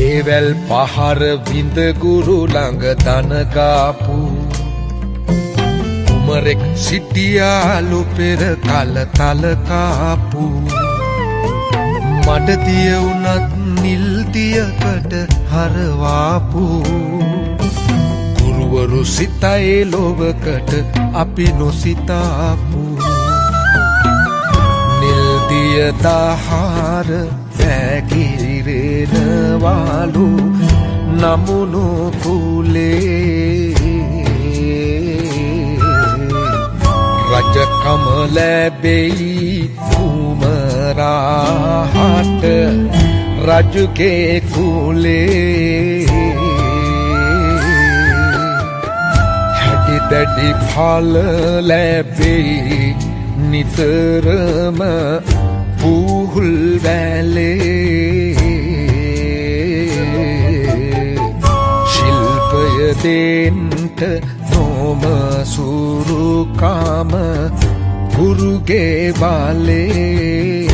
හේවැල් පහර විඳ ගුරු ළඟ දනගාපු කුමරෙක් සිටියාලු පෙර කල තලකාපු මඩදිය වුණත් නිල්දියකට හරවාපු ගුරුවරු සිතයි ලොවකට අපි නොසිතාපු නිල්දිය දහර පැකිරෙනවාලු නමුණු කුලේ රජකම ලැබෙයි කුමරාහට රජුගේ කුලේ හැටි දැඩි ඵල ලැබෙයි නිතරම පුහුල් වැලේ ශිල්පය දෙන්ට නොම සුරුකාම ගුරුගේ බලේ